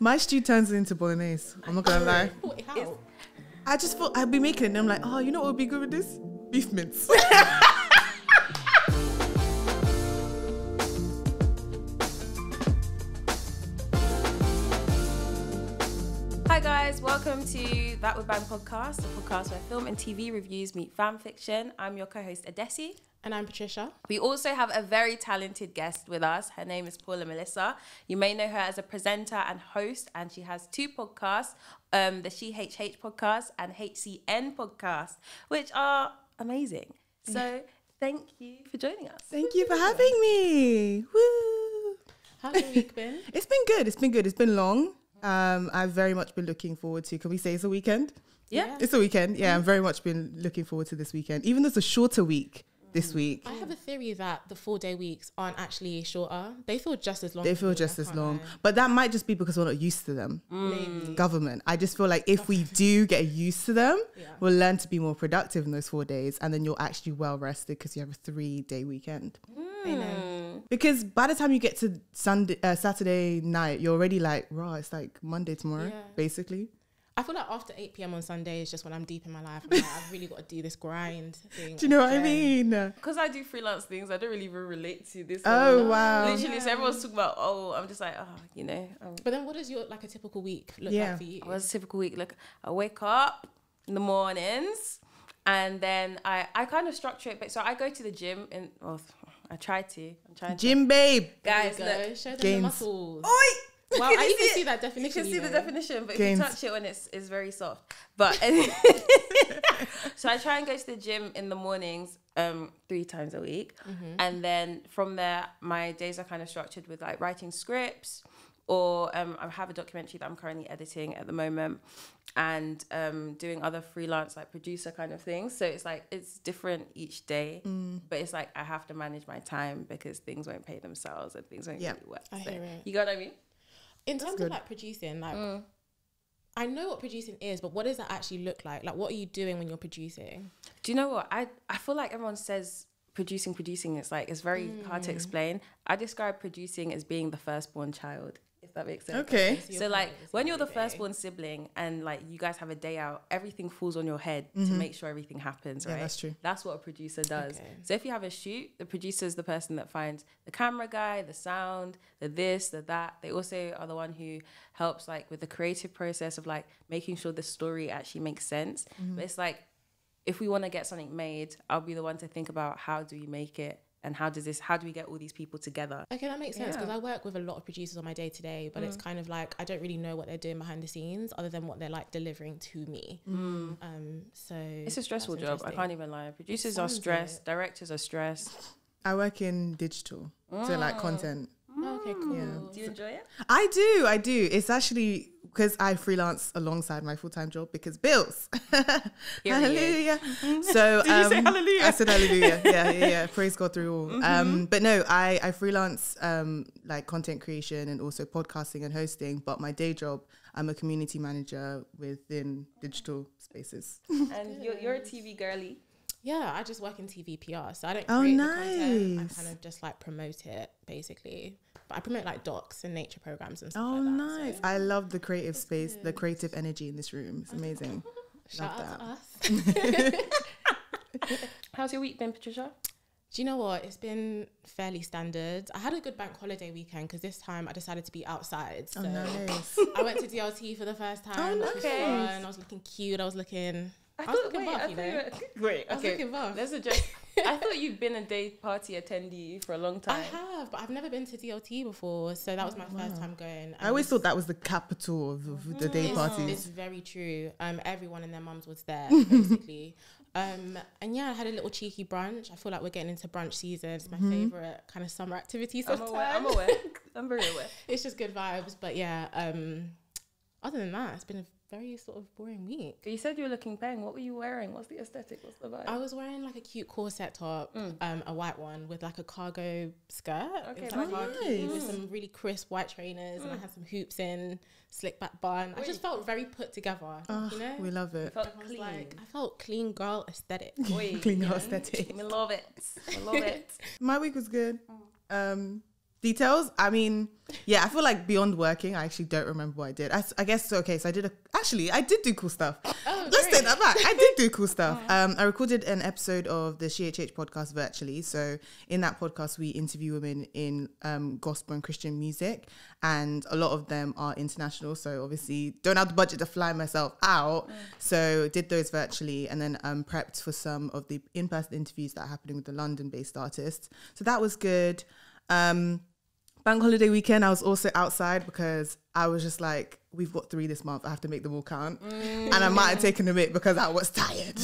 My stew turns into bolognese. I'm not gonna lie. How? I just thought I'd be making it and I'm like, oh, you know what would be good with this? Beef mince. Hi guys, welcome to That Would Bang podcast, a podcast where film and TV reviews meet fan fiction. I'm your co-host Adesi. And I'm Patricia. We also have a very talented guest with us. Her name is Paula Melissa. You may know her as a presenter and host, and she has two podcasts, the SheHH podcast and HCN podcast, which are amazing. So thank you for joining us. Thank you for having me. Woo! How's your week been? It's been good. It's been good. It's been long. I've very much been looking forward to, can we say it's a weekend? Yeah. It's a weekend. Yeah, I've very much been looking forward to this weekend. Even though it's a shorter week this week. I have a theory that the 4-day weeks aren't actually shorter. They feel just as long. They feel just as long. But that might just be because we're not used to them. Maybe. Government. I just feel like if we do get used to them, we'll learn to be more productive in those 4 days. And then you're actually well rested because you have a 3-day weekend. I know. Because by the time you get to Saturday night, you're already like, raw, it's like Monday tomorrow, basically. I feel like after 8 p.m. on Sunday is just when I'm deep in my life. I'm like, I've really got to do this grind thing. Do you know what I mean? Because I do freelance things, I don't really even relate to this. Oh, wow. Literally, so everyone's talking about, I'm just like, you know. But then what does your, like, a typical week look like for you? What's a typical week? Look, I wake up in the mornings and then I kind of structure it. But so I go to the gym and, I try to. I'm trying Gym babe. Guys, look. Show them the muscles. Oi! Wow, I even see that definition. You can see the definition, but Gains. if you touch it when it's very soft. But so I try and go to the gym in the mornings 3 times a week. And then from there, my days are kind of structured with like writing scripts or I have a documentary that I'm currently editing at the moment and doing other freelance like producer kind of things. So it's like, it's different each day, but it's like I have to manage my time because things won't pay themselves and things won't really work. I hear it. You got what I mean? In terms of like producing, like I know what producing is, but what does that actually look like? Like, what are you doing when you're producing? Do you know what? I feel like everyone says producing. It's like, it's very hard to explain. I describe producing as being the firstborn child, if that makes sense. Okay. So like when you're the firstborn sibling and like you guys have a day out, everything falls on your head to make sure everything happens, right? Yeah, that's true. That's what a producer does. Okay. So if you have a shoot, the producer is the person that finds the camera guy, the sound, the this, the that. They also are the one who helps like with the creative process of like making sure the story actually makes sense. But it's like, if we want to get something made, I'll be the one to think about how do we make it and how do we get all these people together? Okay, that makes sense because I work with a lot of producers on my day to day, but it's kind of like I don't really know what they're doing behind the scenes other than what they're like delivering to me. So it's a stressful job. I can't even lie. Producers are stressed. Directors are stressed. I work in digital, so like content. okay, cool. Yeah. Do you enjoy it? I do. It's actually because I freelance alongside my full-time job because bills. Hallelujah. So Did you say hallelujah? I said hallelujah. Yeah. Praise God through all. But no, I freelance like content creation and also podcasting and hosting. But my day job, I'm a community manager within digital spaces. And you're a TV girly. Yeah, I just work in TV PR, so I don't create the content. Nice. I kind of just like promote it, basically. But I promote like docs and nature programs and stuff Oh, like that. nice. So. I love the creative space, the creative energy in this room. It's amazing. Shout Love out that. to us. How's your week been, Patricia? Do you know what? It's been fairly standard. I had a good bank holiday weekend because this time I decided to be outside. So Nice. I went to DLT for the first time. Oh, Which was nice. fun. I was looking cute. I was looking buff, Wait, I was looking buff. Let's adjust. I thought you'd been a day party attendee for a long time. I have, but I've never been to DLT before, so that was my first time going. I always thought that was the capital of the day It's parties. very true. Everyone and their mums was there, basically. And yeah, I had a little cheeky brunch. I feel like we're getting into brunch season. It's my favourite kind of summer activity I'm sometimes. aware. I'm very aware. It's just good vibes. But yeah, other than that, it's been a very sort of boring week. You said you were looking peng. What were you wearing? What's the aesthetic? What's the vibe? I was wearing like a cute corset top, a white one with like a cargo skirt. Okay, It was like khaki nice. with some really crisp white trainers, and I had some hoops in, slick back bun. I just felt very put together. You know, We love it. Felt I was clean. like, I felt clean girl aesthetic. Oi, Clean girl aesthetic. I love it. I love it. My week was good. details. I mean, yeah, I feel like beyond working, I actually don't remember what I did. I guess so. Okay, so I did do cool stuff. Oh, let's great. take that back. I did do cool stuff. I recorded an episode of the CHH podcast virtually. So in that podcast, we interview women in gospel and Christian music, and a lot of them are international. So obviously, don't have the budget to fly myself out. So did those virtually, and then prepped for some of the in-person interviews that are happening with the London-based artists. So that was good. Bank holiday weekend, I was also outside because I was just like, we've got 3 this month. I have to make them all count. And I might have taken a bit because I was tired.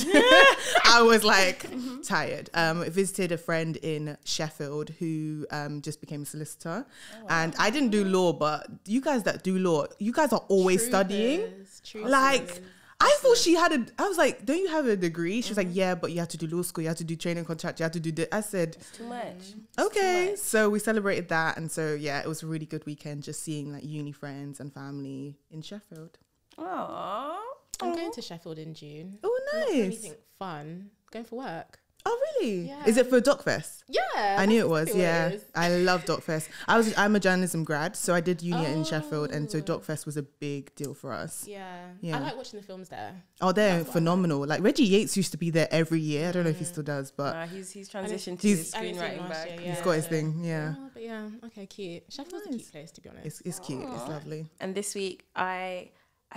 I was like tired. I visited a friend in Sheffield who just became a solicitor. Oh, wow. And I didn't do law, but you guys that do law, you guys are always studying. Like, I thought I was like, don't you have a degree? She was like, yeah, but you have to do law school. You have to do training contract. You have to do I said, it's too much. Okay. Too much. So we celebrated that. And so, yeah, it was a really good weekend just seeing like uni friends and family in Sheffield. Aww. I'm going to Sheffield in June. Oh, Not for nice. anything fun. Going for work. Oh, really? Yeah. Is it for DocFest? Yeah. I knew it was. exactly what Yeah. it is. I love DocFest. I'm a journalism grad, so I did uni in Sheffield. And so DocFest was a big deal for us. Yeah. Yeah. I like watching the films there. Oh, they're That's what I phenomenal. Like Reggie Yates used to be there every year. I don't know if he still does, but He's transitioned to he's- his I didn't see him screenwriting last bag. year, he's got his thing. Yeah. Oh, but yeah. Okay, cute. Sheffield's a Nice. cute place, to be honest. It's cute. It's lovely. And this week I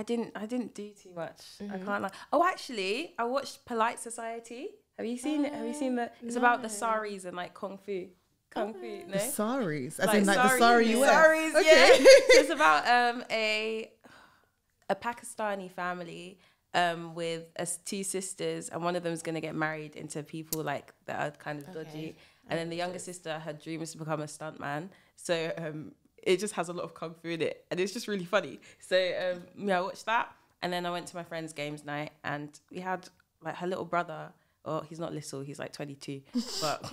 didn't do too much. I can't lie. Oh, actually, I watched Polite Society. Have you seen it? Have you seen the? It's about the saris and like kung fu. No. The saris, as Like in like the sari, sari you wear. Saris, Okay. yeah. It's about a Pakistani family with 2 sisters, and one of them is going to get married into people like that are kind of dodgy, and then the younger sister, her dream is to become a stuntman. So it just has a lot of kung fu in it, and it's just really funny. So yeah, I watched that, and then I went to my friend's games night, and we had like her little brother. Oh, he's not little, he's like 22, but.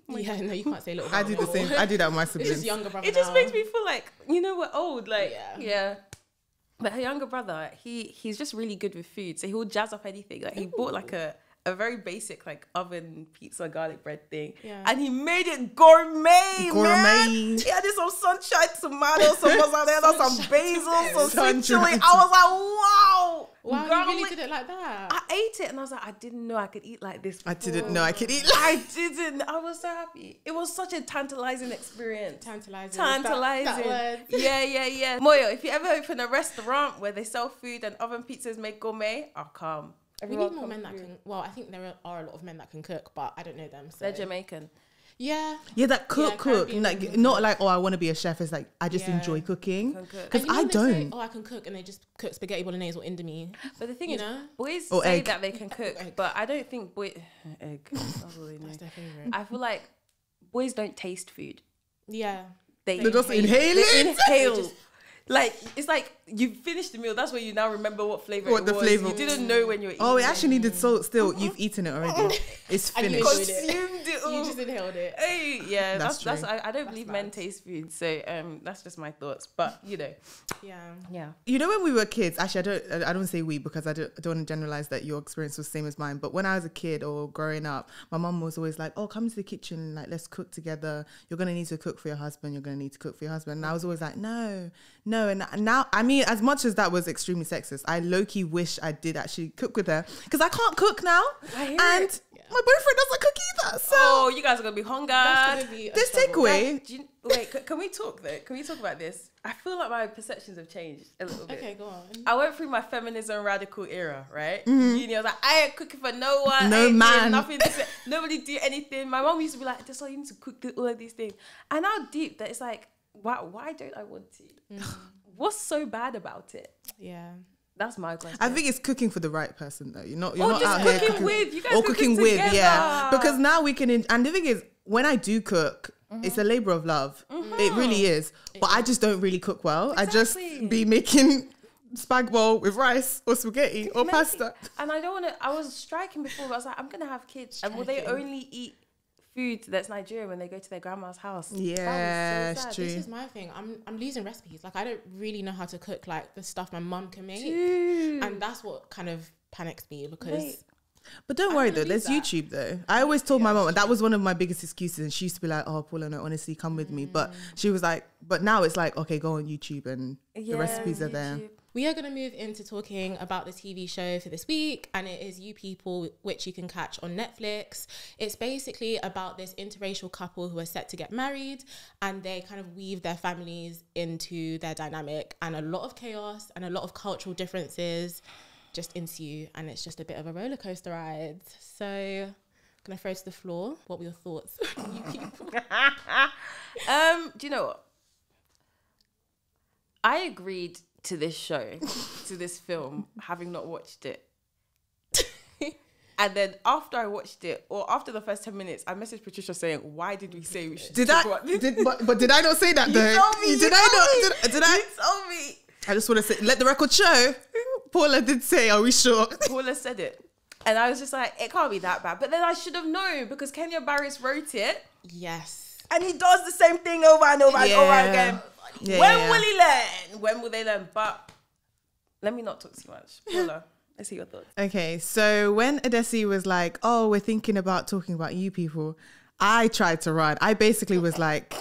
Yeah, no, you can't say little. I do the same. I do that with my It's siblings. just younger brother. It just now. makes me feel like, you know, we're old. Like, Yeah. yeah. But her younger brother, he's just really good with food. So he'll jazz up anything. Like, he bought like a very basic like oven pizza garlic bread thing. Yeah. And he made it gourmet, Gourmet. man. He added some sunshine tomatoes, some mozzarella, some basil, some sweet chili. I was like, wow. Wow, Girl, you really like, did it like that. I ate it and I was like, I didn't know I could eat like this before. I didn't know I could eat like I didn't. I was so happy. It was such a tantalizing experience. Tantalizing. Tantalizing. That word. Yeah. Moyo, if you ever open a restaurant where they sell food and oven pizzas made gourmet, I'll come. We need more men that can. Well, I think there are a lot of men that can cook, but I don't know them. So. They're Jamaican. Yeah. Yeah, that cook. Caribbean Like people. not like, oh, I want to be a chef. It's like I just Yeah. enjoy cooking Can cook. because And you know I when they say, don't. oh, I can cook, and they just cook spaghetti bolognese or Indomie. But the thing You is, know? boys Or say egg. that they can cook, Egg. but I don't think egg. That's all they know. That's their favorite. I feel like boys don't taste food. Yeah. They They just inhale They it. inhale. Like, it's like you finished the meal. That's when you now remember what flavor What it the was. flavour- You didn't know when you were eating. Oh, it actually needed salt. Still, you've eaten it already. It's And you finished. enjoyed it. Consumed it all. You just inhaled it. Hey, yeah, That's that's true. I don't believe men mad. taste food, so that's just my thoughts. But you know, Yeah. You know, when we were kids, actually, I don't say we because I don't want to generalize that your experience was the same as mine. But when I was a kid or growing up, my mum was always like, "Oh, come to the kitchen, like let's cook together. You're gonna need to cook for your husband. You're gonna need to cook for your husband." And I was always like, "No." And now, I mean, as much as that was extremely sexist, I low-key wish I did actually cook with her because I can't cook now, I hear and it. my boyfriend doesn't cook either. So oh, you guys are gonna be hungered. That's gonna be a this struggle. takeaway. Wait, can we talk though? Can we talk about this? I feel like my perceptions have changed a little bit. Okay, go on. I went through my feminism radical era, right? Uni, I was like, I ain't cooking for no one. No I ain't man. doing nothing. Nobody do anything. My mom used to be like, that's all you need to cook, all of these things. And now deep that it's like, why don't I want to? What's so bad about it? Yeah. That's my question. I think it's cooking for the right person though. You're not Or out just here cooking with. You guys or cooking cooking with, together. yeah. Because now we can. And the thing is, when I do cook, it's a labor of love. It really is. But I just don't really cook well. I just Exactly. be making spag bowl with rice or spaghetti or pasta. And I don't want to. I was striking before, but I was like, I'm gonna have kids, and will they Striking. only eat food that's Nigerian when they go to their grandma's house? Yeah, That was so it's sad. true. This is my thing. I'm losing recipes. Like I don't really know how to cook like the stuff my mum can make, Dude. and that's what kind of panics me because Wait. But don't worry though, there's YouTube though. I always told my mom, and that was one of my biggest excuses, and she used to be like, oh Paula, no, honestly, come with me. But she was like, but now it's like, okay, go on YouTube and the recipes are there. We are going to move into talking about the TV show for this week, and it is You People, which you can catch on Netflix. It's basically about this interracial couple who are set to get married, and they kind of weave their families into their dynamic, and a lot of chaos and a lot of cultural differences just ensue, and it's just a bit of a roller coaster ride. So I'm going to throw to the floor. What were your thoughts on You People? Do you know what? I agreed to this show, to this film, having not watched it. And then after I watched it, or after the first 10 minutes, I messaged Patricia saying, why did we say we should Did I not say that though? You told me. Did I not? Did I? You told me. I just want to say, let the record show. Paula did say, are we sure? Paula said it. And I was just like, it can't be that bad. But then I should have known because Kenya Barris wrote it. Yes. And he does the same thing over and over and over again. Yeah, when will he learn? When will they learn? But let me not talk too much. Paula, let's see your thoughts. Okay, so when Adesi was like, oh, we're thinking about talking about You People, I tried to run. I basically was like,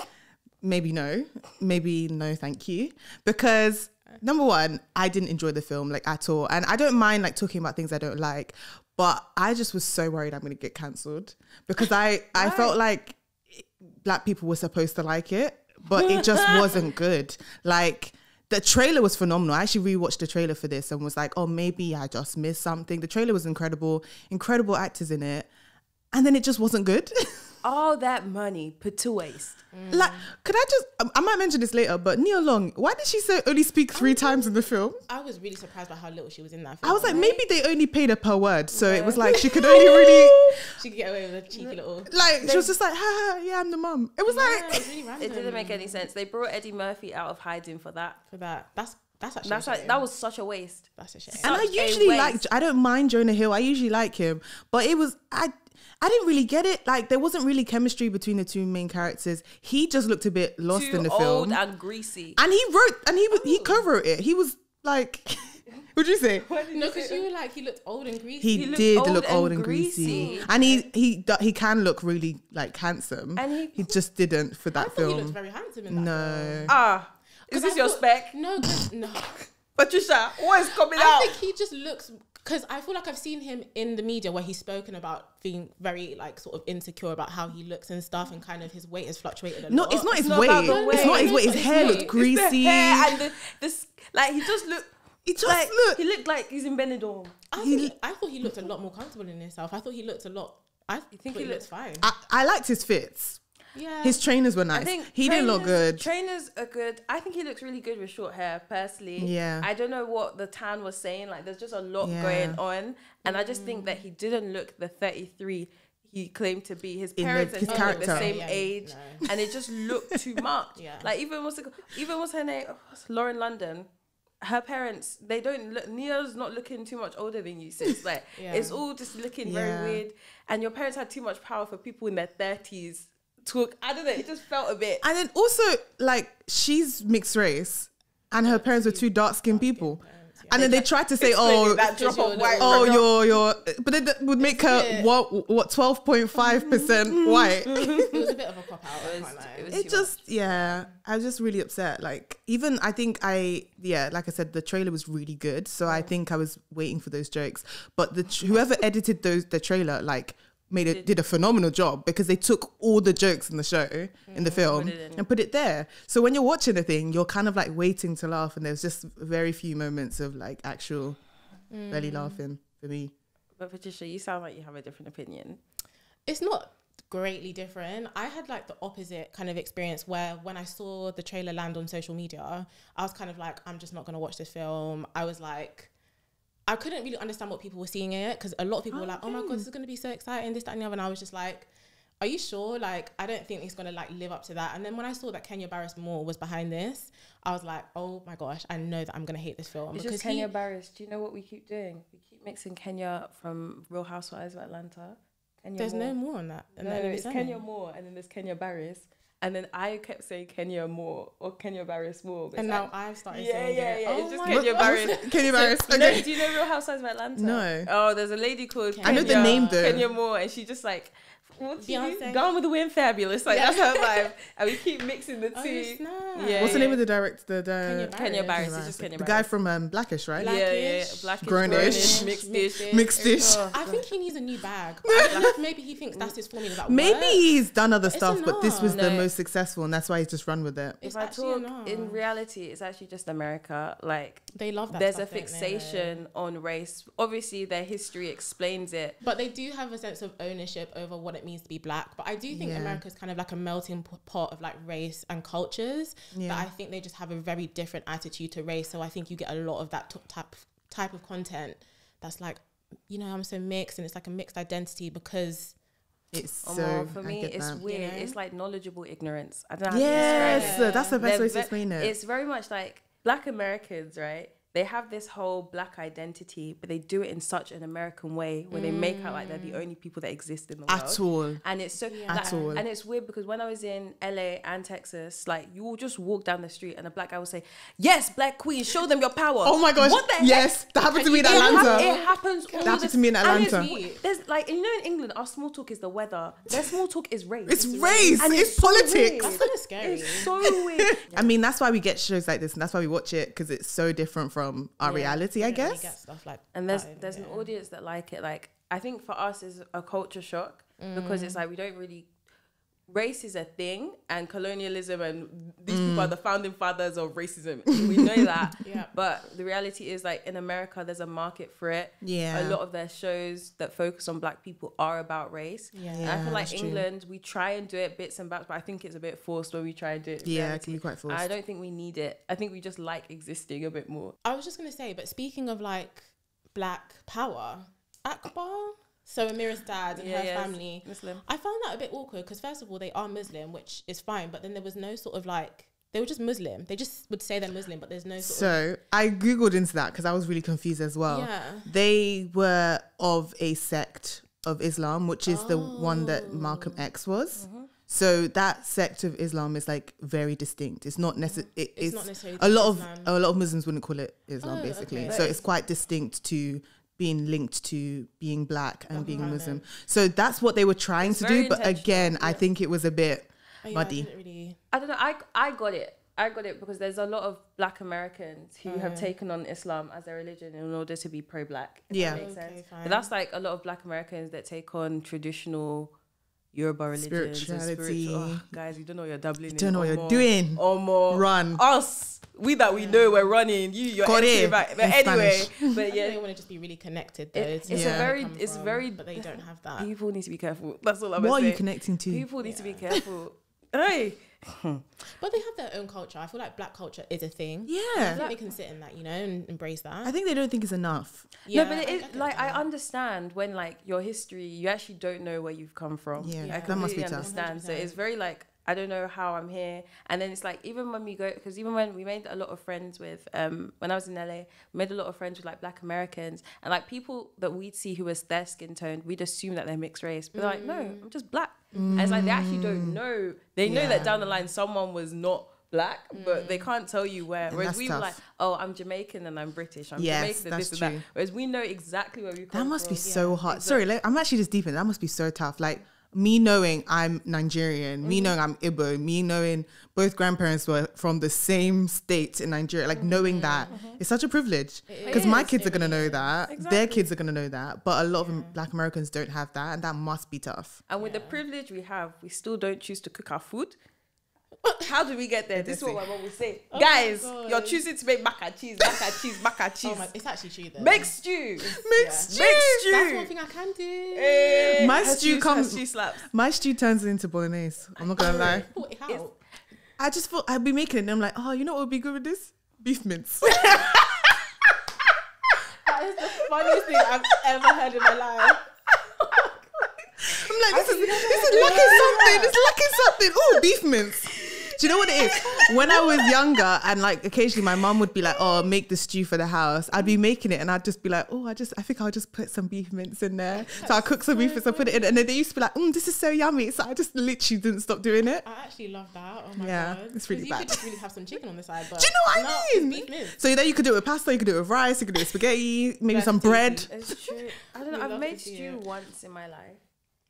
maybe no, thank you. Because number one, I didn't enjoy the film like at all. And I don't mind like talking about things I don't like, but I just was so worried I'm going to get cancelled because I felt like Black people were supposed to like it, but it just wasn't good. Like the trailer was phenomenal. I actually rewatched the trailer for this and was like, oh, maybe I just missed something. The trailer was incredible actors in it. And then it just wasn't good. All that money put to waste. Like, could I just, I might mention this later, but Nia Long, why did she only speak 3 times in the film? I was really surprised by how little she was in that film. I was like, maybe they only paid her per word. So it was like, she could only really. She could get away with a cheeky little. Like, she was just like, ha, ha, yeah, I'm the mum. It was like. It was really random. It didn't make any sense. They brought Eddie Murphy out of hiding for that. That's actually a shame. That was such a waste. That's a shame. And I usually I don't mind Jonah Hill. I usually like him. But it was, I didn't really get it. Like, there wasn't really chemistry between the 2 main characters. He just looked a bit lost in the film. Old and greasy. And he co-wrote it. He was like, what'd you say? No, because you were like, he looked old and greasy. He did look old and greasy. And he can look really like handsome. And he just didn't for that film. He looked very handsome in that film. Is this your spec? No, no. Patricia, what is coming out? I think he just looks, because I feel like I've seen him in the media where he's spoken about being very like sort of insecure about how he looks and stuff, and kind of his weight has fluctuated a lot. No, it's not his weight. It's not his weight. His hair looked greasy. The hair and this, like, he just looked. He looked like he's in Benidorm. I thought he looked a lot more comfortable in himself. I thought he looked a lot. I think he looked fine. I liked his fits. Yeah, his trainers were nice. He didn't look good. Trainers are good. I think he looks really good with short hair, personally. Yeah. I don't know what the tan was saying. Like, there's just a lot going on. And I just think that he didn't look the 33 he claimed to be. His parents and him look the same age. No. And it just looked too much. Like, even what's her name? Lauren London. Her parents, they don't look, Nia's not looking too much older than you, sis. Like, it's all just looking very weird. And your parents had too much power for people in their 30s. I don't know, it just felt a bit. And then also, like, she's mixed race and her parents were 2 dark-skinned people. And then they tried to say, that drop of white. You're, but it would make her, what 12.5% white. It was a bit of a cop out. I was just really upset. Like, even, I think like I said, the trailer was really good. So I think I was waiting for those jokes. But whoever edited the trailer, like, did a phenomenal job, because they took all the jokes in the show, in the film, and put it there. So when you're watching the thing, you're kind of like waiting to laugh, and there's just very few moments of like actual belly laughing for me. But Patricia, you sound like you have a different opinion. It's not greatly different. I had like the opposite kind of experience, where when I saw the trailer land on social media, I was kind of like, I'm just not going to watch this film. I was like, I couldn't really understand what people were seeing in it, because a lot of people were like, oh my God, this is going to be so exciting, this, that, and the other. And I was just like, are you sure? Like, I don't think it's going to like live up to that. And then when I saw that Kenya Barris Moore was behind this, I was like, oh my gosh, I know that I'm going to hate this film. It's just Kenya Barris. Do you know what we keep doing? We keep mixing Kenya from Real Housewives of Atlanta. There's no more on that. No, it's Kenya Moore, and then there's Kenya Barris. And then I kept saying Kenya Moore or Kenya Barris Moore. And now I've started saying it. Oh, it's just Kenya Barris. Kenya Barris. So, do you know Real Housewives of Atlanta? No. Oh, there's a lady called I know the name though. Kenya Moore, and she just like, what's Gone with the Wind, fabulous. Like that's her vibe, and we keep mixing the two. What's the name of the director? Kenya Barris. It's just Kenya Barris. The guy from Blackish, right? Blackish, Grownish, mixed-ish. I think he needs a new bag. Maybe he thinks that's his formula. That maybe he's done other stuff, but this was the most successful, and that's why he's just run with it. If I talk in reality, it's actually just America. Like they love that. There's a fixation on race. Obviously, their history explains it, but they do have a sense of ownership over what it means to be black. But I do think America's kind of like a melting pot of like race and cultures. But I think they just have a very different attitude to race. So I think you get a lot of that type of content that's like, you know, I'm so mixed, and it's like a mixed identity because it's so. For me, it's weird. You know? It's like knowledgeable ignorance. I don't know. Yes, that's the best way to explain it. It's very much like Black Americans, right? They have this whole black identity, but they do it in such an American way where they make out like they're the only people that exist in the world. At all. And it's so and it's weird because when I was in LA and Texas, like you will just walk down the street and a black guy will say, "Yes, black queen, show them your power." Oh my gosh. What the heck? Yes, that happened to me in Atlanta. It happens all the time. That happened to me in Atlanta. There's like, you know, in England, our small talk is the weather. Their small talk is race. It's race. And it's politics. That's kind of scary. It's so weird. I mean, that's why we get shows like this, and that's why we watch it, because it's so different from our reality, I guess. Get stuff like and there's an audience that like it. Like I think for us is a culture shock because it's like we don't really. Race is a thing, and colonialism, and these people are the founding fathers of racism. We know that, but the reality is, like in America, there's a market for it. Yeah, a lot of their shows that focus on black people are about race. And I feel like England, we try and do it bits and bats, but I think it's a bit forced when we try and do it. Yeah, it can be quite forced. I don't think we need it. I think we just like existing a bit more. I was just gonna say, but speaking of like black power, Akbar. So Amira's dad and her family, Muslim. I found that a bit awkward because first of all, they are Muslim, which is fine, but then there was no sort of like, they were just Muslim. They just would say they're Muslim, but there's no sort of... I Googled into that because I was really confused as well. Yeah. They were of a sect of Islam, which is the one that Malcolm X was. So that sect of Islam is like very distinct. It's not necessarily... It's not necessarily a lot of Muslims wouldn't call it Islam, basically. Okay. So it's quite distinct to being linked to being black and being Muslim. So that's what they were trying to do. But again, I think it was a bit muddy. I don't know. I got it. I got it because there's a lot of black Americans who have taken on Islam as their religion in order to be pro-black. That makes sense. But that's like a lot of black Americans that take on traditional Yoruba religions, spirituality. Guys, you don't know what you're doubling. You don't know what you're doing. Or more. Run. Us. We know we're running. You're back. But anyway, but yeah, they want to just be really connected. Though, it's very. But they don't have that. People need to be careful. That's all I'm saying. What are you connecting to? People need to be careful. Hey. But they have their own culture. I feel like black culture is a thing. Yeah, I think they can sit in that, you know, and embrace that. I think they don't think it's enough. Yeah, no, but it is like I understand when like your history, you actually don't know where you've come from. Yeah, I that must be tough. Understand. 100%. So it's very like I don't know how I'm here, and then it's like even when we go, because even when we made a lot of friends with when I was in LA, we made a lot of friends with like black Americans, and like people that we'd see who was their skin toned, we'd assume that they're mixed race, but they're like, no, I'm just black. And it's like they actually don't know. They know that down the line someone was not black, but they can't tell you where. Whereas we were like, oh, I'm Jamaican and I'm British. I'm Jamaican and this and that. Whereas we know exactly where we come from. That must be so hard. Exactly. Sorry, I'm actually just deep in. That must be so tough. Like me knowing I'm Nigerian, me knowing I'm Igbo, me knowing both grandparents were from the same state in Nigeria, like knowing that it's such a privilege because my kids are going to know that, their kids are going to know that, but a lot of black Americans don't have that, and that must be tough. And with the privilege we have, we still don't choose to cook our food. How do we get there? This is what my mom would say. Oh, guys, you're choosing to make mac and cheese. Oh it's actually true though. Make stew. Make stew. That's one thing I can do. Hey, my stew slaps. My stew turns into bolognese. I'm not gonna lie. How? I just thought I'd be making it, and I'm like, oh, you know what would be good with this? Beef mince. That is the funniest thing I've ever heard in my life. I'm like, this is lacking something. It's lacking something. Oh, beef mince. Do you know what it is? When I was younger, and like occasionally my mum would be like, "Oh, make the stew for the house." I'd be making it, and I'd just be like, "Oh, I think I'll just put some beef mince in there." So I cook some beef mince, I put it in, and then they used to be like, "This is so yummy." So I just literally didn't stop doing it. I actually love that. Oh my Yeah, god, it's really 'Cause bad. You could just really have some chicken on the side. But Do you know what I mean? It's beef mince. So then you could do it with pasta, you could do it with rice, you could do it with spaghetti, maybe some bread. It's true. I don't know. We I've love made to see stew it. once in my life.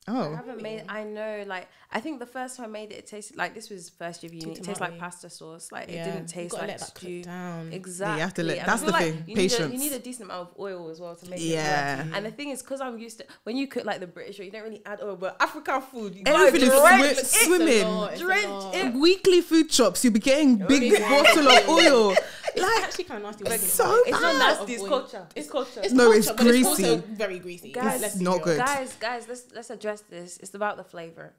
I Oh, haven't made. I know. Like I think the first time I made it, it tasted like this was first year of uni. It tastes like Tomato-y. pasta sauce. Like Yeah. it didn't You taste gotta like let that cook stew. down. Exactly. you have to let. And I That's feel the like thing. you Patience. Need a decent amount of oil as well to make Yeah. it work. And the thing is, because I'm used to when you cook like the British way, you don't really add oil, but African food, you Everything is drench swimming. It's a Drench lot. it. Weekly food shops, you'll be getting big bottle of oil. It's Like, actually kind of nasty. it's working so about it. It's not bad. nasty. It's culture. It's culture. No, it's culture, but it's also greasy. very greasy. Guys, Let's It's be not real. good. Guys, let's address this. It's about the flavor.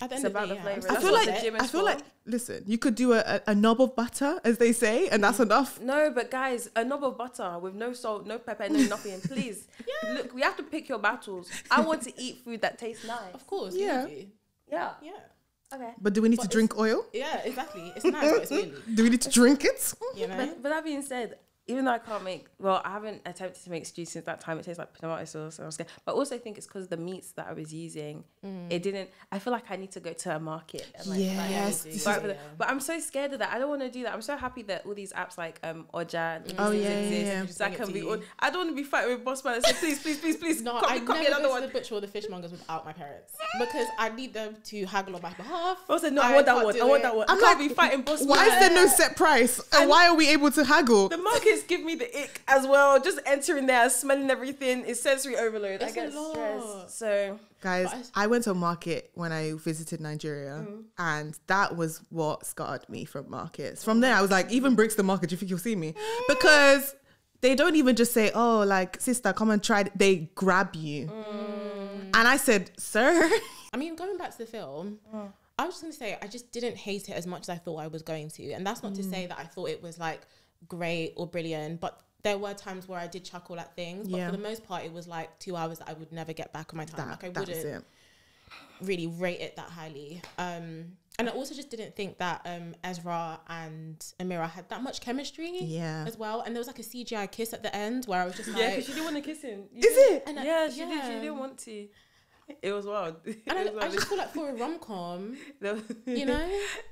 At the It's end of about the the day, flavour. I That's feel what like the gym is for. listen, you could do a knob of butter, as they say, and that's enough. No, but guys, a knob of butter with no salt, no pepper, no nothing. Please, look, we have to pick your battles. I want to eat food that tastes nice. Of course. Yeah. You do. Yeah. Yeah. Okay. But do we need to But drink oil? Yeah, exactly. It's nice, but it's oily. Do we need to drink it? You know? But that being said, even though I can't make, well, I haven't attempted to make stew since that time. It tastes like tomato sauce. And I was scared. But I also think it's because the meats that I was using, it didn't. I feel like I need to go to a market and like Yes, buy this it. is- But I'm so scared of that. I don't want to do that. I'm so happy that all these apps like Oja and Oh, these yeah, things exist. yeah. Just That bring it can to be. you. I don't want to be fighting with boss man and say please. No, cut I me never another go one. to the butcher or the fishmongers without my parents because I need them to haggle on my behalf. I said no. I want that can't one. do I want it. that one. I'm I can't like, be fighting boss Why man. is there no set price? And why are we able to haggle? The markets give me the ick as well. Just entering there, smelling everything, it's sensory overload. I It's get a lot. stressed. So Guys, But I went to a market when I visited Nigeria, and that was what scarred me from markets. From there, I was like, even Brixton Market, do you think you'll see me? Because they don't even just say, "Oh, like sister, come and try it." They grab you, and I said, "Sir." I mean, going back to the film, I was just going to say, I just didn't hate it as much as I thought I was going to. And that's not to say that I thought it was like great or brilliant, but there were times where I did chuckle at things. But Yeah. for the most part, it was like 2 hours that I would never get back on my time. Like I That was wouldn't it. really rate it that highly. And I also just didn't think that Ezra and Amira had that much chemistry Yeah. as well. And there was like a CGI kiss at the end where I was just yeah, like... because she didn't want to kiss him. Is it? And Yeah, she did. yeah. She didn't want to. It was wild. And I just feel like for a rom-com, No. you know...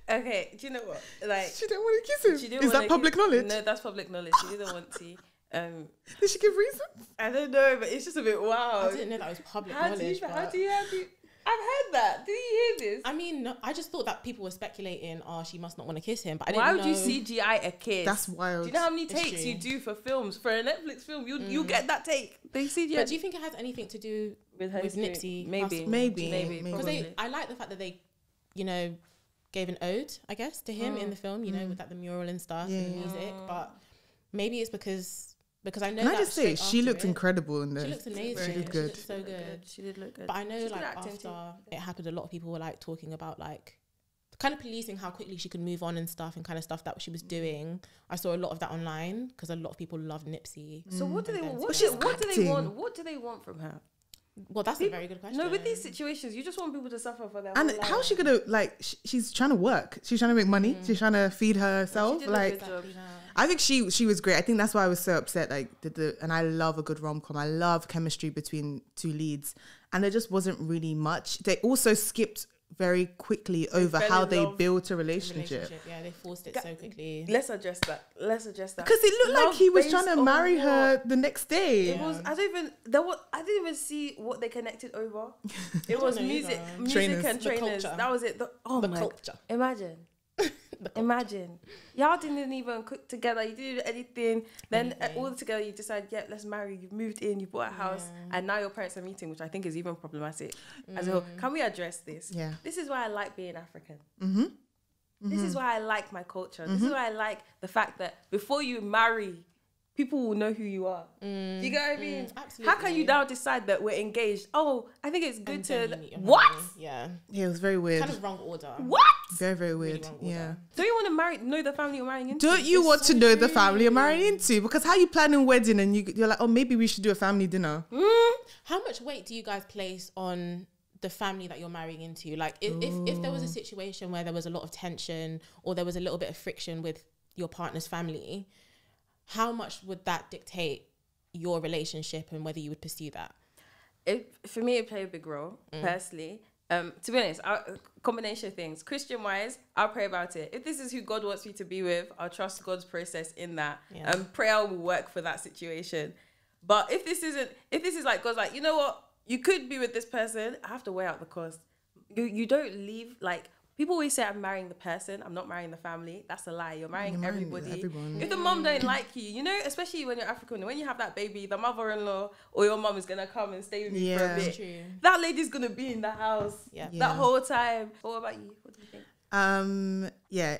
Okay, do you know what? Like, She didn't want to kiss him. she didn't Is that wanna public kiss- knowledge? No, that's public knowledge. She didn't want to. Did she give reasons? I don't know, but it's just a bit I wild. didn't know that was public How do knowledge. you? but- How do you? I've heard that. Did you hear this? I mean, no, I just thought that people were speculating, oh, she must not want to kiss him. But I Why didn't would know. you CGI a kiss? That's wild. Do you know how many It's takes true. you do for films? For a Netflix film, you get that take. They CGI. But do you think it has anything to do with her with history? Nipsey? Maybe. Hussle? Maybe. Because Probably. I like the fact that they, you know, gave an ode, I guess, to him in the film. You know, with like the mural and stuff and the Yeah. music. But maybe it's because I know. Can I that just say, straight she after looked it- incredible in She this. looks amazing. She did She good. looks so good. She did look good. But I know, She's good like acting after too. it happened, a lot of people were like talking about like kind of policing how quickly she could move on and stuff, and kind of stuff that she was doing. I saw a lot of that online because a lot of people loved Nipsey. So what do they want? But she's What do they acting. want? What do they want from her? Well, that's a very good question. No, with these situations, you just want people to suffer for their And whole life. how's she gonna like? She's trying to work. She's trying to make money. She's trying to feed She herself. did a Like, good job. I think she was great. I think that's why I was so upset. Like, and I love a good rom com. I love chemistry between two leads, and there just wasn't really much. They also skipped very quickly over fell how in they love. built a relationship. Relationship, yeah, they forced it so quickly. Let's address that. Because it looked like Love he was based trying to on marry what? her the next day. It was. I didn't even see what they connected over. It was know music, either. music Trainers. and The trainers. culture. That was it. The My culture. Imagine. Imagine. Y'all didn't even cook together. You didn't do anything. Then all together you decide, yeah, let's marry. You've moved in. You bought a house, and now your parents are meeting, which I think is even problematic. As a whole, can we address this? Yeah. This is why I like being African. This is why I like my culture. This is why I like the fact that before you marry, people will know who you are. You get what I mean? absolutely. How can you now decide that we're engaged? Oh, I think it's good And then to you meet your what? family. Yeah, Yeah, it was very weird. kind of wrong order. What? Very, very weird. wrong order. Yeah. Don't you want to know the family you're marrying into? Don't you It's want so to know the true. family you're marrying into? Because how you planning wedding and you're like, oh, maybe we should do a family dinner. How much weight do you guys place on the family that you're marrying into. Like if there was a situation where there was a lot of tension or there was a little bit of friction with your partner's family, how much would that dictate your relationship and whether you would pursue that? For me, it played a big role, personally. To be honest, combination of things. Christian-wise, I'll pray about it. If this is who God wants me to be with, I'll trust God's process in that. Prayer will work for that situation. But if this is like God's like, you know what? You could be with this person. I have to weigh out the cost. You don't leave, like, people always say I'm marrying the person, I'm not marrying the family. That's a lie. You're marrying everybody. Everyone. If the mom don't like you, you know, especially when you're African, when you have that baby, the mother-in-law or your mom is going to come and stay with you for a bit. True. That lady's going to be in the house that whole time. What about you? What do you think?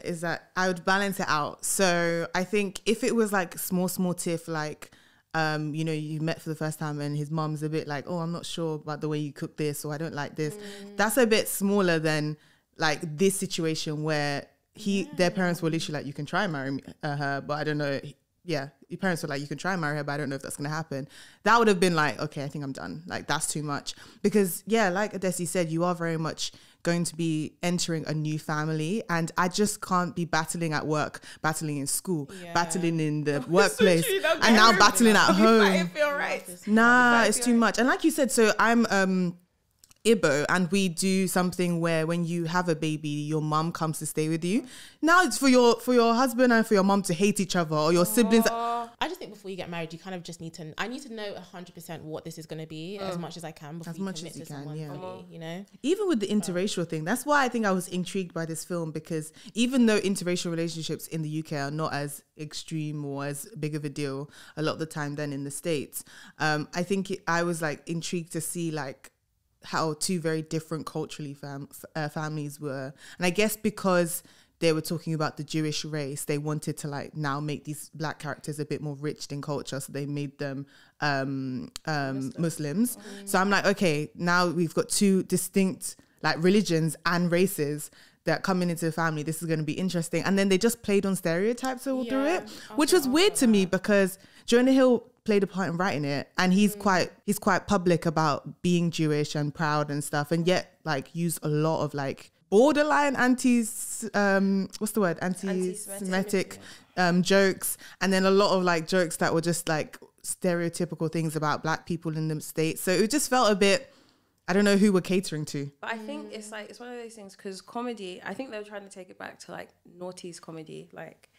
Is that I would balance it out. So I think if it was like small tiff, like, you know, you met for the first time and his mom's a bit like, oh, I'm not sure about the way you cook this, or I don't like this. That's a bit smaller than like this situation where their parents were literally like, you can try and marry her, but I don't know. Yeah, your parents were like, you can try and marry her, but I don't know if that's going to happen. That would have been like, okay, I think I'm done. Like, that's too much. Because, like Adesi said, you are very much going to be entering a new family. And I just can't be battling at work, battling in school, battling in the workplace, and now battling at home. Nah, it's too much. And like you said, so I'm... Igbo, and we do something where when you have a baby, your mum comes to stay with you. Now it's for your husband and for your mum to hate each other, or your siblings. I just think before you get married, you kind of just need to. I need to know 100% what this is going to be as much as I can before you commit to someone. Fully, you know. Even with the interracial thing, that's why I think I was intrigued by this film, because even though interracial relationships in the UK are not as extreme or as big of a deal a lot of the time than in the States, I think I was like intrigued to see like how two very different culturally families were. And I guess because they were talking about the Jewish race, they wanted to like now make these black characters a bit more rich in culture, so they made them Muslims. So I'm like, okay, now we've got two distinct like religions and races that coming into the family. This is going to be interesting. And then they just played on stereotypes all through it, which was weird to me, because Jonah Hill played a part in writing it, and he's quite public about being Jewish and proud and stuff, and yet like use a lot of like borderline anti-Semitic jokes, and then a lot of like jokes that were just like stereotypical things about black people in the States. So it just felt a bit, I don't know who we're catering to. But I think it's like, it's one of those things, because comedy, I think they were trying to take it back to like noughties comedy, like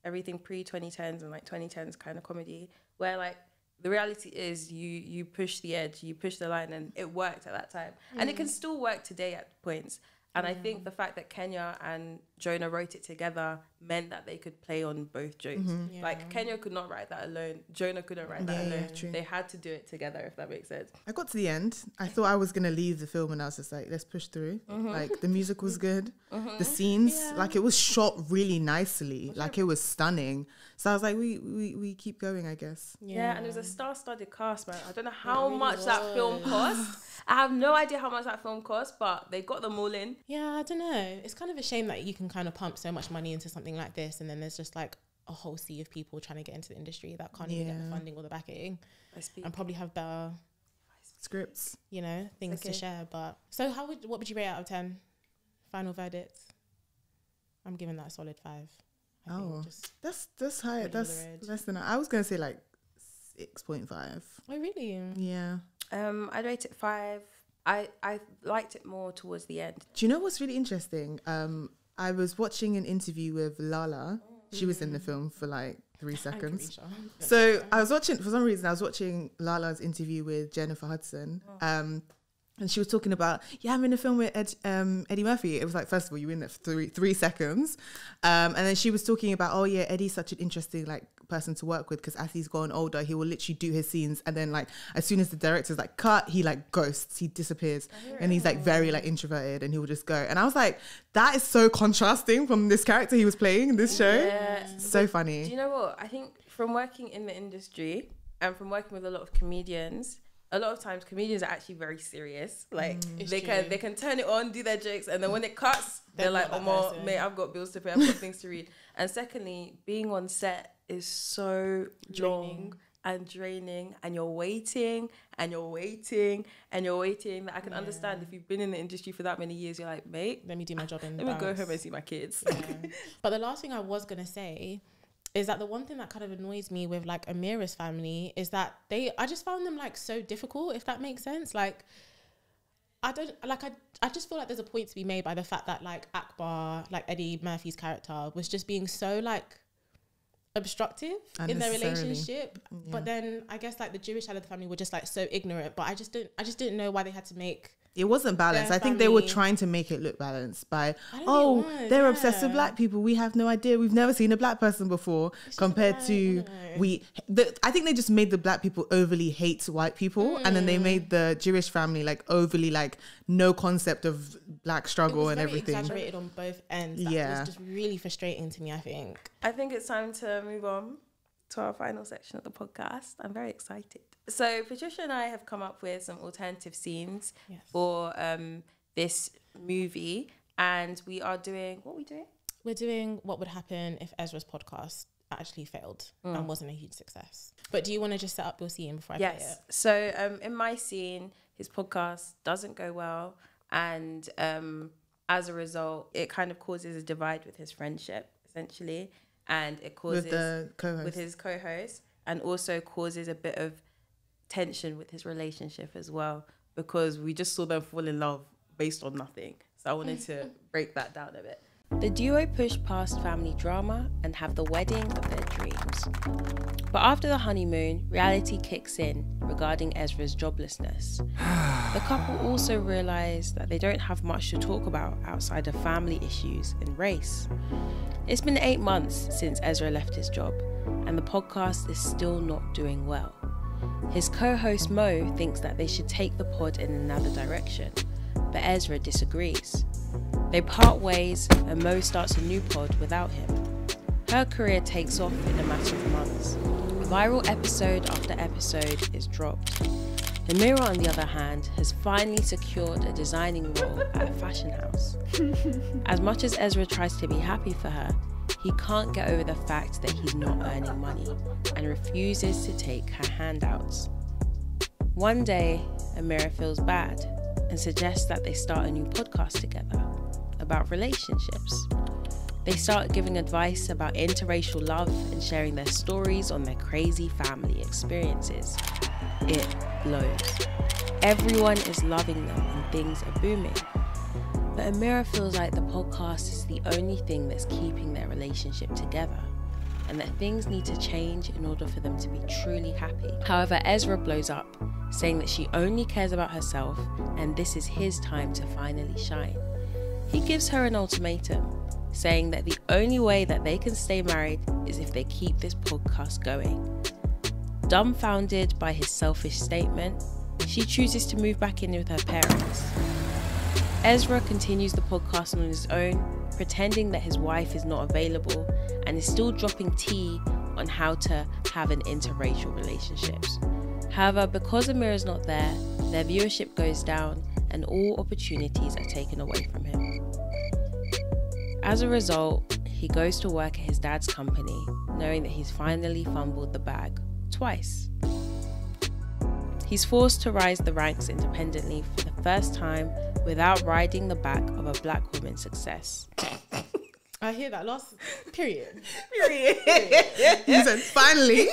everything pre-2010s and like 2010s kind of comedy, where like the reality is you push the edge, you push the line, and it worked at that time. And it can still work today at points. And I think the fact that Kenya and Jonah wrote it together meant that they could play on both jokes. Like Kenya could not write that alone. Jonah couldn't write that alone. They had to do it together, if that makes sense. I got to the end. I thought I was going to leave the film, and I was just like, let's push through. Like the music was good. The scenes, like it was shot really nicely. Like it was stunning. So I was like, we keep going, I guess. Yeah, and it was a star-studded cast, man. I don't know how much that film cost. I have no idea how much that film cost, but they got them all in. Yeah, I don't know. It's kind of a shame that you can kind of pump so much money into something like this, and then there's just like a whole sea of people trying to get into the industry that can't even get the funding or the backing, and probably have better scripts, you know, things to share. But so what would you rate out of 10? Final verdict? I'm giving that a solid 5. That's high. That's less than I was gonna say like 6.5. Oh really? Yeah. I'd rate it 5. I liked it more towards the end. Do you know what's really interesting? I was watching an interview with Lala. She was in the film for like 3 seconds. So I was watching, for some reason, I was watching Lala's interview with Jennifer Hudson. And she was talking about, I'm in a film with Eddie Murphy. It was like, first of all, you were in there for 3 seconds. And then she was talking about, Eddie's such an interesting like person to work with, because as he's gotten older, he will literally do his scenes. And then like, as soon as the director's like, cut, he like ghosts, he disappears. And he's like very like introverted, and he will just go. And I was like, that is so contrasting from this character he was playing in this show. Yeah. So funny. Do you know what? I think from working in the industry and from working with a lot of comedians, a lot of times comedians are actually very serious. Like they can turn it on, do their jokes, and then when it cuts, they're like, "Oh, mate, I've got bills to pay, I've got things to read." And secondly, being on set is so long and draining, and you're waiting and you're waiting and you're waiting. That I can understand if you've been in the industry for that many years, you're like, mate, let me do my job in the let me go home and see my kids. Yeah. But the last thing I was gonna say is that the one thing that kind of annoys me with like Amira's family is that I just found them like so difficult, if that makes sense. Like I just feel like there's a point to be made by the fact that like Akbar, like Eddie Murphy's character, was just being so like obstructive in their relationship. But then I guess like the Jewish side of the family were just like so ignorant, but I just didn't know why they had to make it wasn't balanced. I think they were trying to make it look balanced by they're obsessed with black people, we have no idea, we've never seen a black person before, compared to I think they just made the black people overly hate white people, and then they made the Jewish family like overly like no concept of black struggle and everything. Exaggerated on both ends. That was just really frustrating to me, I think. I think it's time to move on to our final section of the podcast. I'm very excited. So Patricia and I have come up with some alternative scenes for this movie, and we are doing what are we doing? We're doing what would happen if Ezra's podcast actually failed and wasn't a huge success. But do you want to just set up your scene before I play it? So in my scene, his podcast doesn't go well, and as a result, it kind of causes a divide with his friendship, essentially. And it causes with his co-host, and also causes a bit of tension with his relationship as well, because we just saw them fall in love based on nothing. So I wanted to break that down a bit. The duo push past family drama and have the wedding of their dreams. But after the honeymoon, reality kicks in regarding Ezra's joblessness. The couple also realise that they don't have much to talk about outside of family issues and race. It's been 8 months since Ezra left his job, and the podcast is still not doing well. His co-host Mo thinks that they should take the pod in another direction, but Ezra disagrees. They part ways, and Mo starts a new pod without him. Her career takes off in a matter of months. Viral episode after episode is dropped. Amira, on the other hand, has finally secured a designing role at a fashion house. As much as Ezra tries to be happy for her, he can't get over the fact that he's not earning money and refuses to take her handouts. One day, Amira feels bad and suggests that they start a new podcast together about relationships. They start giving advice about interracial love and sharing their stories on their crazy family experiences. It blows. Everyone is loving them and things are booming. But Amira feels like the podcast is the only thing that's keeping their relationship together, and that things need to change in order for them to be truly happy. However, Ezra blows up, saying that she only cares about herself and this is his time to finally shine. He gives her an ultimatum, saying that the only way that they can stay married is if they keep this podcast going. Dumbfounded by his selfish statement, she chooses to move back in with her parents. Ezra continues the podcast on his own, pretending that his wife is not available, and is still dropping tea on how to have an interracial relationships. However, because Amira's not there, their viewership goes down and all opportunities are taken away from him. As a result, he goes to work at his dad's company, knowing that he's finally fumbled the bag twice. He's forced to rise the ranks independently for the first time without riding the back of a black woman's success. I hear that last period. He said, finally.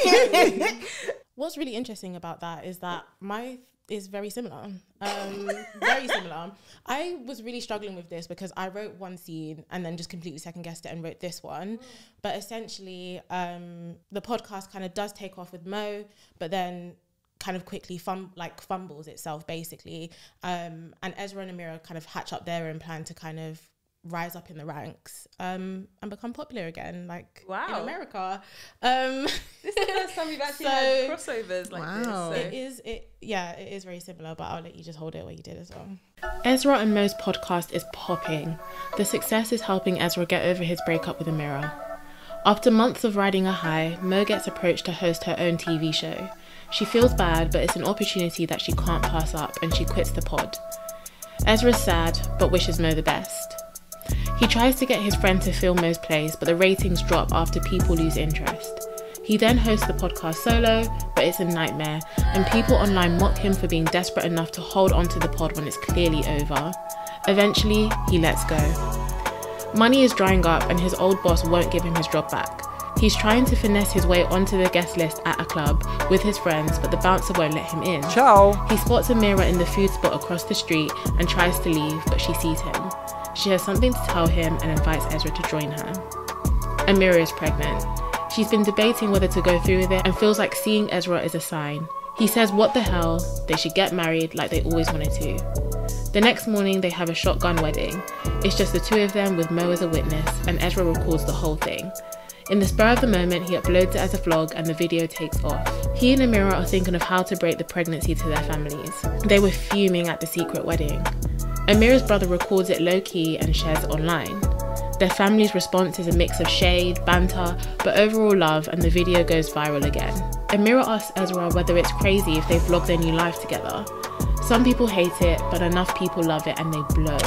What's really interesting about that is that my is very similar. Very similar. I was really struggling with this because I wrote one scene and then just completely second guessed it and wrote this one. But essentially, the podcast kind of does take off with Mo, but then kind of quickly fumbles itself basically. And Ezra and Amira kind of hatch up their own plan to kind of rise up in the ranks and become popular again, like in America. This is the first time we've actually had crossovers like this. So. It is very similar, but I'll let you just hold it where you did as well. Ezra and Mo's podcast is popping. The success is helping Ezra get over his breakup with Amira. After months of riding a high, Mo gets approached to host her own TV show. She feels bad, but it's an opportunity that she can't pass up, and she quits the pod. Ezra's sad, but wishes Mo the best. He tries to get his friend to film Mo's plays, but the ratings drop after people lose interest. He then hosts the podcast solo, but it's a nightmare, and people online mock him for being desperate enough to hold on to the pod when it's clearly over. Eventually, he lets go. Money is drying up and his old boss won't give him his job back. He's trying to finesse his way onto the guest list at a club with his friends, but the bouncer won't let him in. Ciao. He spots Amira in the food spot across the street and tries to leave, but she sees him. She has something to tell him and invites Ezra to join her. Amira is pregnant. She's been debating whether to go through with it and feels like seeing Ezra is a sign. He says what the hell, they should get married like they always wanted to. The next morning they have a shotgun wedding. It's just the two of them with Mo as a witness, and Ezra records the whole thing. In the spur of the moment, he uploads it as a vlog and the video takes off. He and Amira are thinking of how to break the pregnancy to their families. They were fuming at the secret wedding. Amira's brother records it low-key and shares it online. Their family's response is a mix of shade, banter, but overall love, and the video goes viral again. Amira asks Ezra whether it's crazy if they vlog their new life together. Some people hate it, but enough people love it and they blow.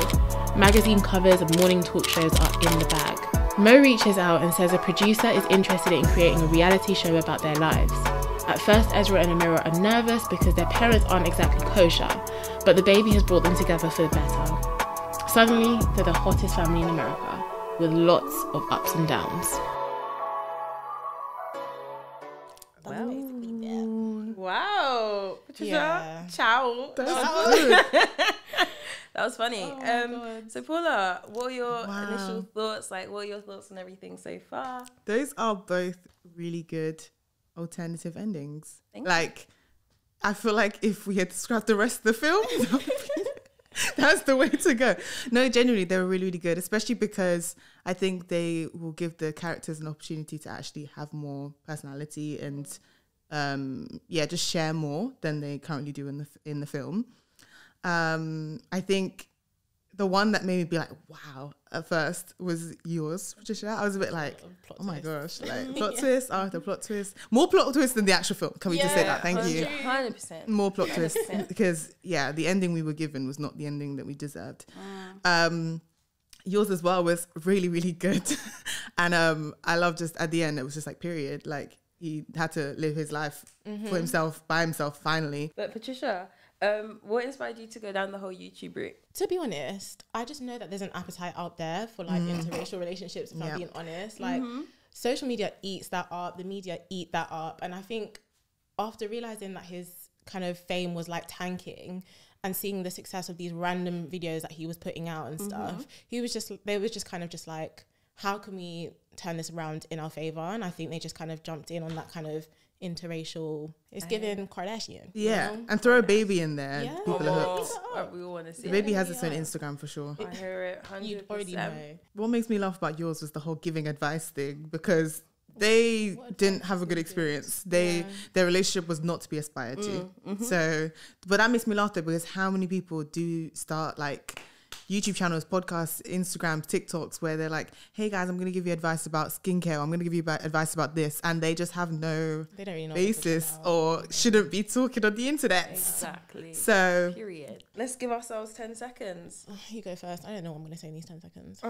Magazine covers and morning talk shows are in the bag. Mo reaches out and says a producer is interested in creating a reality show about their lives. At first, Ezra and Amira are nervous because their parents aren't exactly kosher, but the baby has brought them together for the better. Suddenly, they're the hottest family in America, with lots of ups and downs. Wow. Patricia, Yeah. ciao. That was funny. So Paula, what are your initial thoughts? Like, what are your thoughts on everything so far? Those are both really good alternative endings. Thank like, I feel like if we had scrapped the rest of the film, that's the way to go. No, genuinely, they were really, really good, especially because I think they will give the characters an opportunity to actually have more personality and, just share more than they currently do in the film. I think the one that made me be like, wow, at first was yours, Patricia. I was a bit like, oh my gosh, like plot twist after plot twist. More plot twist than the actual film. Can we just say that? Thank you. 100%. More plot twist because, the ending we were given was not the ending that we deserved. Yours as well was really, really good. And I love just at the end, it was just like, period. Like he had to live his life for himself, by himself, finally. But Patricia, what inspired you to go down the whole YouTube route? To be honest, I just know that there's an appetite out there for like interracial relationships, if I'm being honest. Like social media eats that up, the media eat that up. And I think after realizing that his kind of fame was like tanking and seeing the success of these random videos that he was putting out and stuff, they was just kind of just like, how can we turn this around in our favor? And I think they just kind of jumped in on that kind of interracial. It's given Kardashian, you know? And throw a baby in there. Yeah. People are hooked. We all want to see The baby has its own Instagram for sure. I hear it 100%. You'd already know. What makes me laugh about yours was the whole giving advice thing, because they didn't have a good experience. Their relationship was not to be aspired to. So, but that makes me laugh though, because how many people do start like YouTube channels, podcasts, Instagram, TikToks, where they're like, hey guys, I'm going to give you advice about skincare. I'm going to give you advice about this. And they just have no basis or shouldn't be talking on the internet. Exactly. So, period. Let's give ourselves 10 seconds. You go first. I don't know what I'm going to say in these 10 seconds.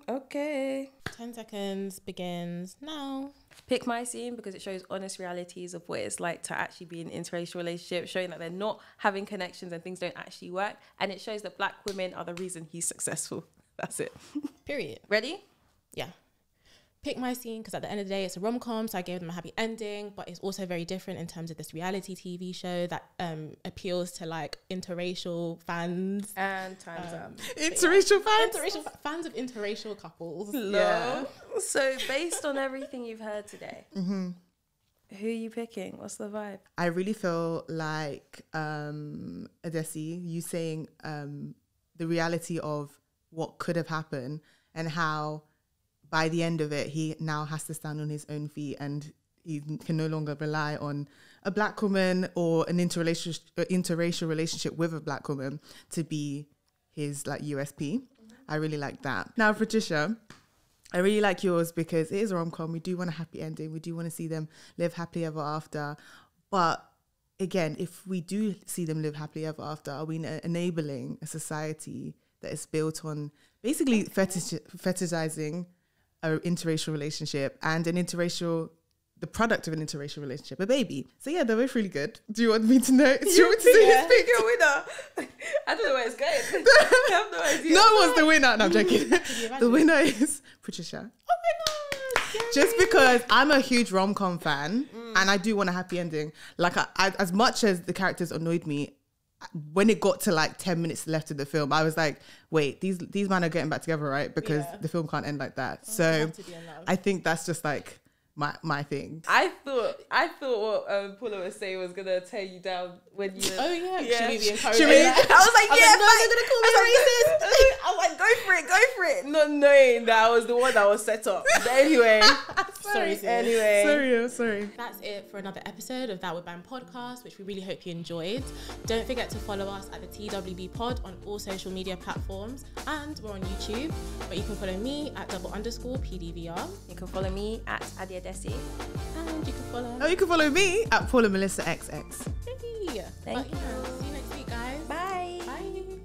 Okay. 10 seconds begins now. Pick my scene because it shows honest realities of what it's like to actually be in an interracial relationship, showing that they're not having connections and things don't actually work. And it shows that black women are the reason he's successful. That's it. Period. Ready? Yeah. Pick my scene because at the end of the day, it's a rom-com, so I gave them a happy ending, but it's also very different in terms of this reality TV show that appeals to like interracial fans. And time's up. Interracial fans? Fans of interracial couples. Yeah. So based on everything you've heard today, who are you picking? What's the vibe? I really feel like Adesi, you saying the reality of what could have happened and how by the end of it, he now has to stand on his own feet and he can no longer rely on a black woman or an interracial relationship with a black woman to be his like USP. I really like that. Now, Patricia, I really like yours because it is a rom-com. We do want a happy ending. We do want to see them live happily ever after. But again, if we do see them live happily ever after, are we enabling a society that is built on basically fetishizing an interracial relationship and an interracial the product of an interracial relationship, a baby. So yeah, they're both really good. Do you want me to know? Do you want me to say his pick? Your winner. I don't know where it's going. I have no idea. No one's the winner. No, I'm joking. The winner is Patricia. Oh my god! Yay. Just because I'm a huge rom-com fan and I do want a happy ending. Like, I, as much as the characters annoyed me, when it got to like 10 minutes left of the film, I was like, wait, these men are getting back together, right? Because the film can't end like that. So I think that's just like my thing. I thought what Paula was saying was gonna tear you down when you. Oh yeah, should we be encouraging? I was like, yeah, no, they're gonna call me racist. I was like, go for it, not knowing that I was the one that was set up. But anyway, sorry. Sorry. That's it for another episode of That Would Bang podcast, which we really hope you enjoyed. Don't forget to follow us at the TWB Pod on all social media platforms, and we're on YouTube. But you can follow me at _PDVR. You can follow me at Adia Desi. And you can follow. Oh, you can follow me at Paula Melissa XX. Hey. Thank you. See you next week, guys. Bye. Bye.